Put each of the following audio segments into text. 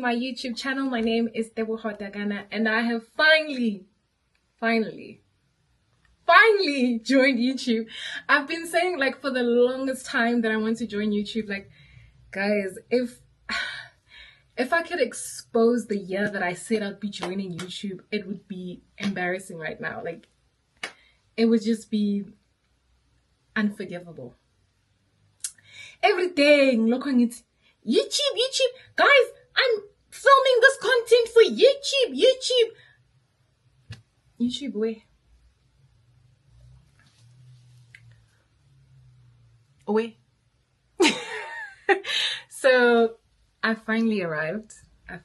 my YouTube channel. My name is Tebs and I have finally joined YouTube. I've been saying like for the longest time that I want to join YouTube. Like, guys, if I could expose the year that I said I'd be joining YouTube, it would be embarrassing right now. Like, it would just be unforgivable. Everything looking at YouTube, guys, I'm filming this content for YouTube where? Away. So I finally arrived. And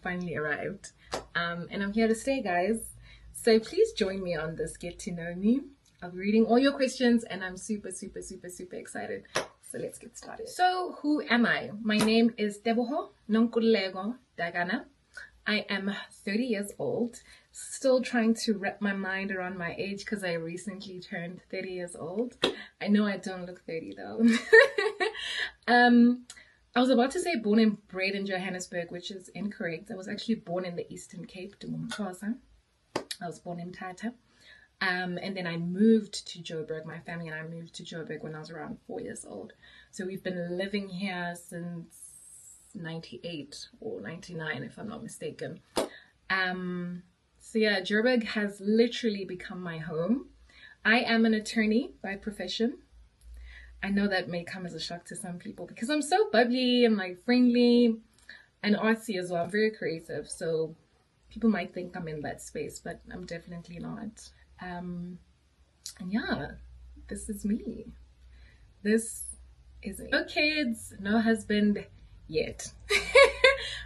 I'm here to stay, guys. So please join me on this get to know me. I'll be reading all your questions and I'm super excited. So let's get started. So who am I? My name is Tebs Nonkulego Dagana. I am 30 years old. Still trying to wrap my mind around my age because I recently turned 30 years old. I know I don't look 30 though. I was about to say born and bred in Johannesburg, which is incorrect. I was actually born in the Eastern Cape, I was born in Tata. And then I moved to Joburg. My family and I moved to Joburg when I was around 4 years old. So we've been living here since 98 or 99, if I'm not mistaken. So yeah, Joburg has literally become my home. I am an attorney by profession. I know that may come as a shock to some people because I'm so bubbly and like friendly and artsy as well. I'm very creative, so people might think I'm in that space, but I'm definitely not. And yeah, this is me. No kids, no husband yet.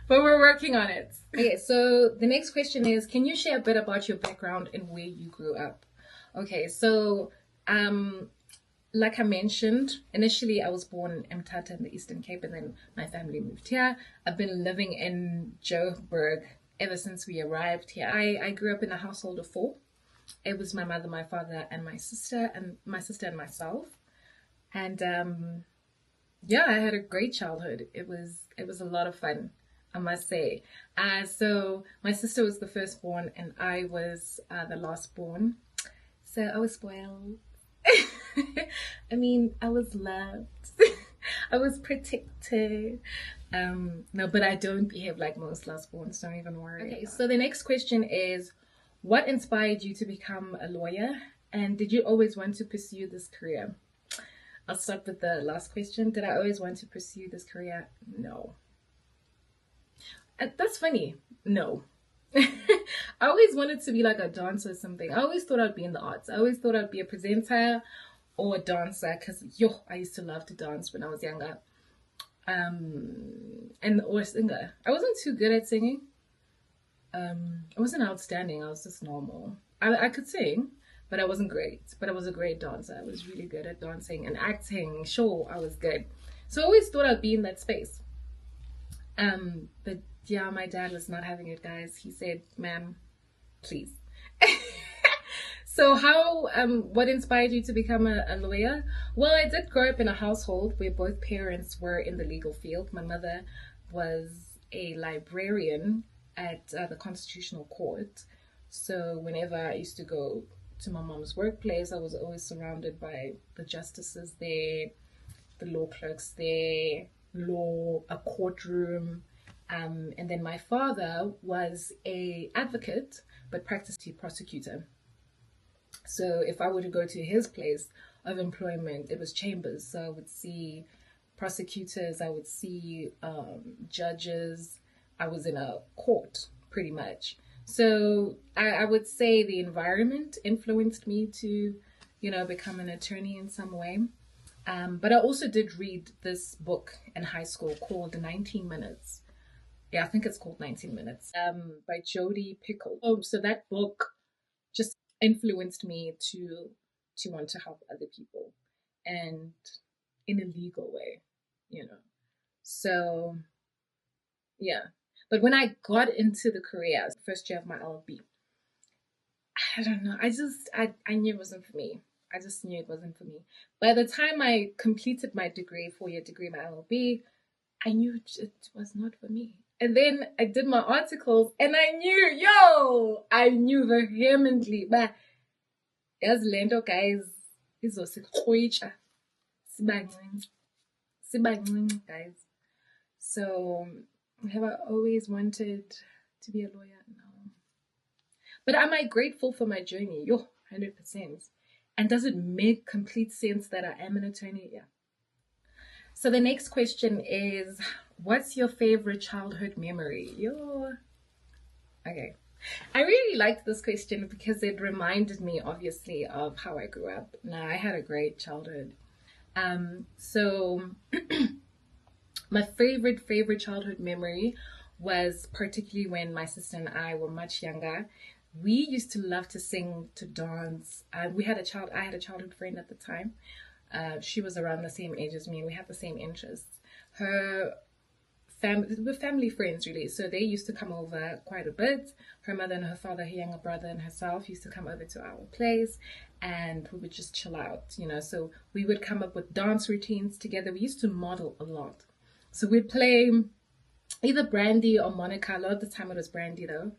But we're working on it. Okay, so the next question is, can you share a bit about your background and where you grew up? Okay, so like I mentioned, initially I was born in Mthatha in the Eastern Cape and then my family moved here. I've been living in Joburg ever since we arrived here. I grew up in a household of 4. It was my mother, my father, and my sister and myself. And yeah, I had a great childhood. It was a lot of fun, I must say. So my sister was the firstborn and I was the lastborn. So I was spoiled. I mean, I was loved. I was protected. No, but I don't behave like most lastborns. Don't even worry. Okay, so the next question is, what inspired you to become a lawyer? And did you always want to pursue this career? I'll start with the last question. Did I always want to pursue this career? No. That's funny. No. I always wanted to be like a dancer or something. I always thought I'd be in the arts. I always thought I'd be a presenter or a dancer because I used to love to dance when I was younger. Or a singer. I wasn't too good at singing. I wasn't outstanding. I was just normal. I could sing, but I wasn't great. But I was a great dancer. I was really good at dancing and acting. Sure, I was good. So I always thought I'd be in that space. But yeah, my dad was not having it, guys. He said, ma'am, please. So what inspired you to become a lawyer? Well, I did grow up in a household where both parents were in the legal field. My mother was a librarian at the Constitutional Court. So whenever I used to go to my mom's workplace, I was always surrounded by the justices there, the law clerks there, a courtroom. And then my father was a advocate, but practiced a prosecutor. So if I were to go to his place of employment, it was chambers. So I would see prosecutors, I would see judges. I was in a court, pretty much. So I would say the environment influenced me to, become an attorney in some way. But I also did read this book in high school called 19 Minutes. Yeah, I think it's called 19 Minutes, by Jodi Picoult. So that book just influenced me to want to help other people and in a legal way, So, yeah. But when I got into the career, first year of my LLB, I don't know. I knew it wasn't for me. I just knew it wasn't for me. By the time I completed my degree, 4-year degree, my LLB, I knew it was not for me. And then I did my articles and I knew vehemently. But as Lendo guys, is also Sibancinci, guys. So have I always wanted to be a lawyer? No. But am I grateful for my journey? Yo, 100%. And does it make complete sense that I am an attorney? Yeah. So the next question is, what's your favorite childhood memory? Yo. Okay. I really liked this question because it reminded me, obviously, of how I grew up. Now, I had a great childhood. So my favorite childhood memory was particularly when my sister and I were much younger. We used to love to sing, to dance. I had a childhood friend at the time. She was around the same age as me, and we had the same interests. We're family friends, really. So they used to come over quite a bit. Her mother and her father, her younger brother and herself used to come over to our place, and we would just chill out, So we would come up with dance routines together. We used to model a lot. So we'd play either Brandy or Monica. A lot of the time it was Brandy, though.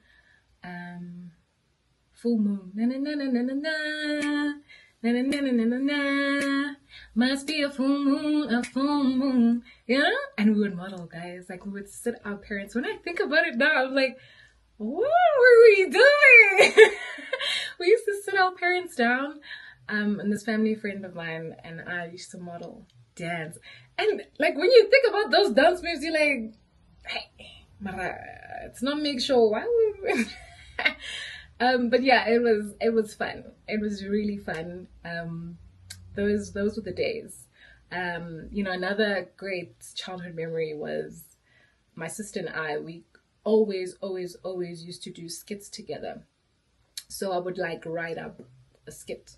Full moon. Na na na na na na na. Na na na na na na na. Must be a full moon. Yeah? And we would model, guys. Like, we would sit our parents. When I think about it now, I'm like, what were we doing? We used to sit our parents down. And this family friend of mine and I used to model dance. And, like, when you think about those dance moves, you're like, hey, Mara, it's not make sure. Why would we... But yeah, it was fun. It was really fun. Those were the days. Another great childhood memory was my sister and I. We always used to do skits together. So I would write up a skit,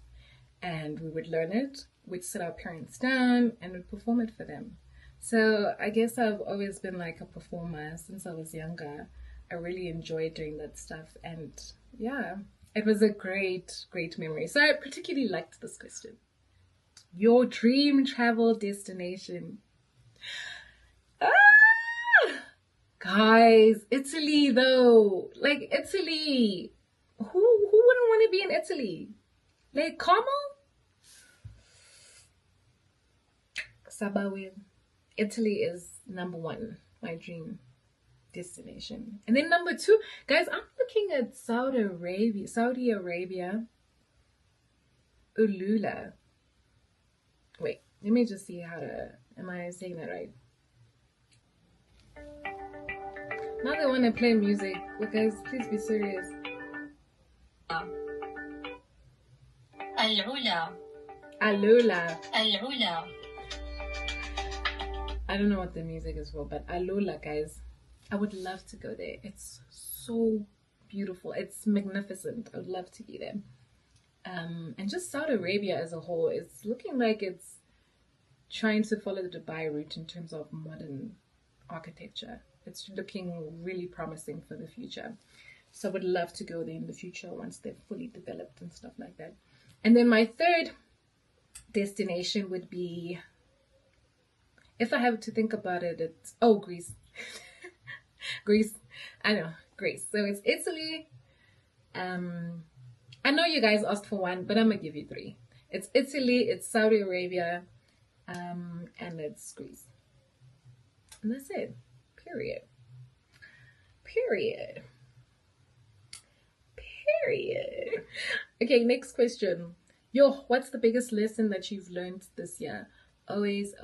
and we would learn it. We'd sit our parents down and we'd perform it for them. So I guess I've always been like a performer since I was younger. I really enjoyed doing that stuff, and yeah, it was a great memory. So I particularly liked this question. Your dream travel destination. Guys, Italy though. Like, Italy. Who wouldn't want to be in Italy? Like, Como? Sabawi. Italy is number one, my dream destination. And then number two, guys, I'm looking at Saudi Arabia, Ulula. Wait, let me just see am I saying that right? Now they want to play music. Well, guys, please be serious. Alula. I don't know what the music is for, but Alula, guys. I would love to go there. It's so beautiful. It's magnificent. I would love to be there. And just Saudi Arabia as a whole, it's looking like it's trying to follow the Dubai route in terms of modern architecture. It's looking really promising for the future. So I would love to go there in the future once they're fully developed and stuff like that. And then my third destination would be, if I have to think about it, it's Greece. Greece. I know, Greece. So it's Italy. I know you guys asked for one, but I'm gonna give you three. It's Italy, it's Saudi Arabia, and it's Greece. And that's it. Period. Okay, next question. What's the biggest lesson that you've learned this year? Always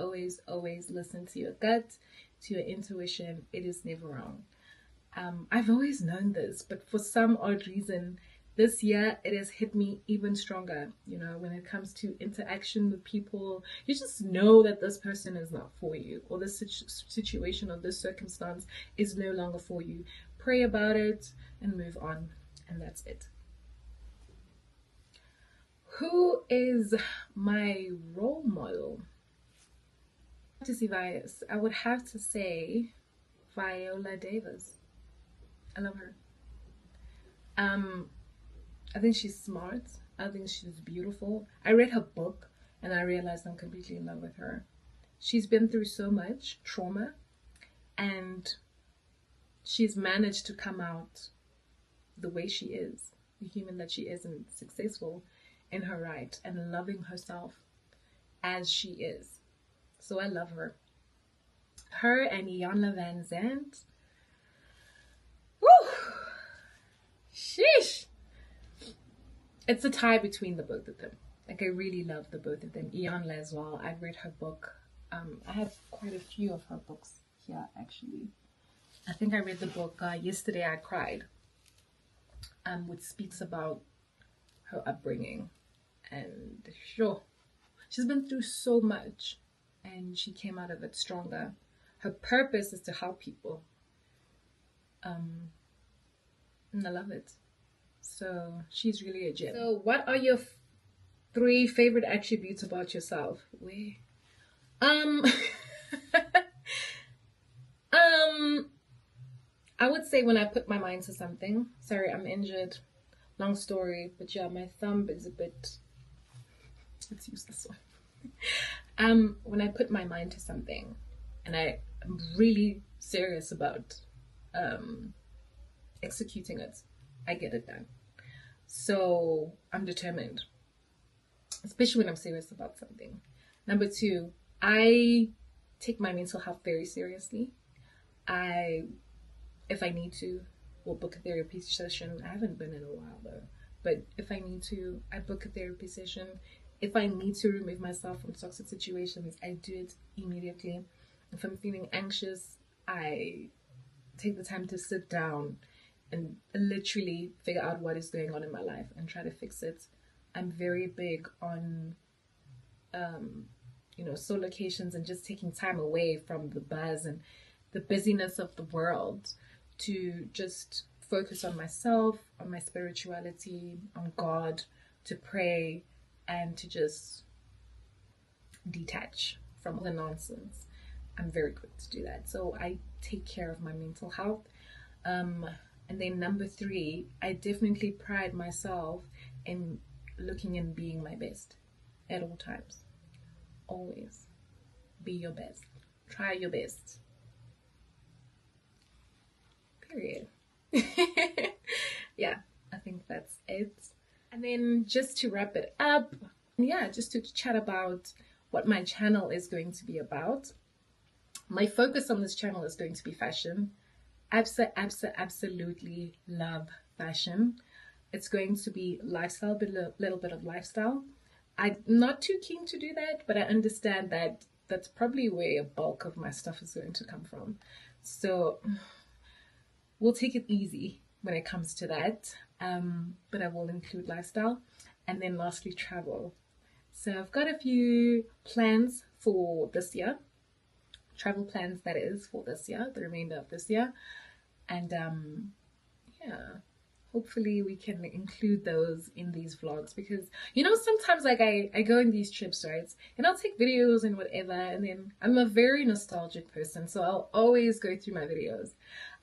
listen to your gut, to your intuition. It is never wrong. I've always known this, but for some odd reason, this year it has hit me even stronger. When it comes to interaction with people, you just know that this person is not for you, or this situation or this circumstance is no longer for you. Pray about it and move on, and that's it. Who is my role model? To see bias, I would have to say Viola Davis. I love her. I think she's smart. I think she's beautiful. I read her book and I realized I'm completely in love with her. She's been through so much trauma, and she's managed to come out the way she is, the human that she is, and successful in her right and loving herself as she is. So I love her. Her and Iyanla Van Zandt. Woo! Sheesh! It's a tie between the both of them. Like, I really love the both of them. Iyanla as well. I've read her book. I have quite a few of her books here, actually. I think I read the book Yesterday I Cried, which speaks about her upbringing. And sure, she's been through so much, and she came out of it stronger. Her purpose is to help people. And I love it. So she's really a gem. So what are your 3 favorite attributes about yourself? Where? I would say when I put my mind to something. Sorry, I'm injured. Long story, but yeah, my thumb is a bit. Let's use this one. When I put my mind to something, and I'm really serious about executing it, I get it done. So I'm determined, especially when I'm serious about something. Number 2, I take my mental health very seriously. If I need to, will book a therapy session. I haven't been in a while though, but if I need to, I book a therapy session. If I need to remove myself from toxic situations, I do it immediately. If I'm feeling anxious, I take the time to sit down and literally figure out what is going on in my life and try to fix it. I'm very big on solocations and just taking time away from the buzz and the busyness of the world to just focus on myself, on my spirituality, on God, to pray, and to just detach from all the nonsense. I'm very quick to do that. So I take care of my mental health. And then number 3, I definitely pride myself in looking and being my best at all times. Always be your best. Try your best. Period. Yeah, I think that's it. And then just to wrap it up, just to chat about what my channel is going to be about. My focus on this channel is going to be fashion. Absolutely love fashion. It's going to be lifestyle, but a little bit of lifestyle. I'm not too keen to do that, but I understand that that's probably where a bulk of my stuff is going to come from. So we'll take it easy when it comes to that, but I will include lifestyle. And then lastly, travel. So I've got a few plans for this year, travel plans that is for this year, the remainder of this year. And hopefully we can include those in these vlogs, because sometimes like I go on these trips, right, and I'll take videos and whatever, and then I'm a very nostalgic person, so I'll always go through my videos.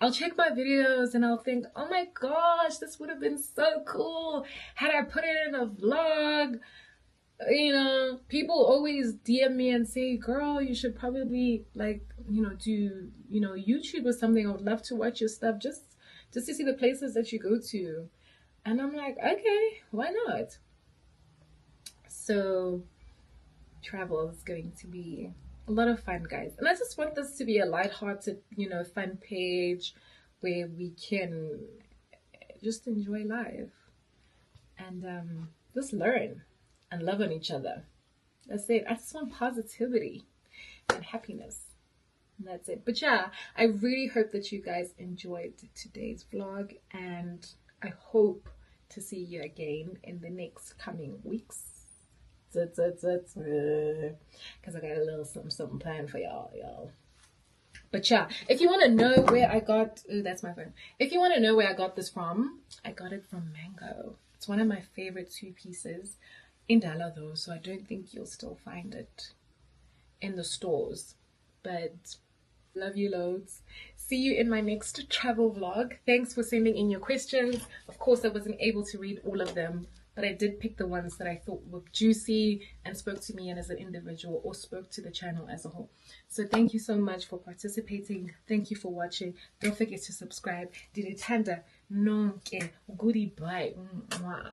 I'll check my videos and I'll think, oh my gosh, this would have been so cool had I put it in a vlog. People always DM me and say, girl, you should probably do YouTube or something. I would love to watch your stuff just to see the places that you go to. And I'm like, okay, why not? So travel is going to be a lot of fun, guys. And I just want this to be a lighthearted, fun page where we can just enjoy life and just learn and love on each other. That's it. I just want positivity and happiness. And that's it. But yeah, I really hope that you guys enjoyed today's vlog, and I hope to see you again in the next coming weeks. Because I got a little something planned for y'all. But yeah, if you want to know where I got, that's my phone. If you want to know where I got this from, I got it from Mango. It's one of my favorite 2 pieces. In Dala though, so I don't think you'll still find it in the stores. But love you loads. See you in my next travel vlog. Thanks for sending in your questions. Of course, I wasn't able to read all of them, but I did pick the ones that I thought were juicy and spoke to me and as an individual, or spoke to the channel as a whole. So thank you so much for participating. Thank you for watching. Don't forget to subscribe. Did it tanda? No, goodie bye.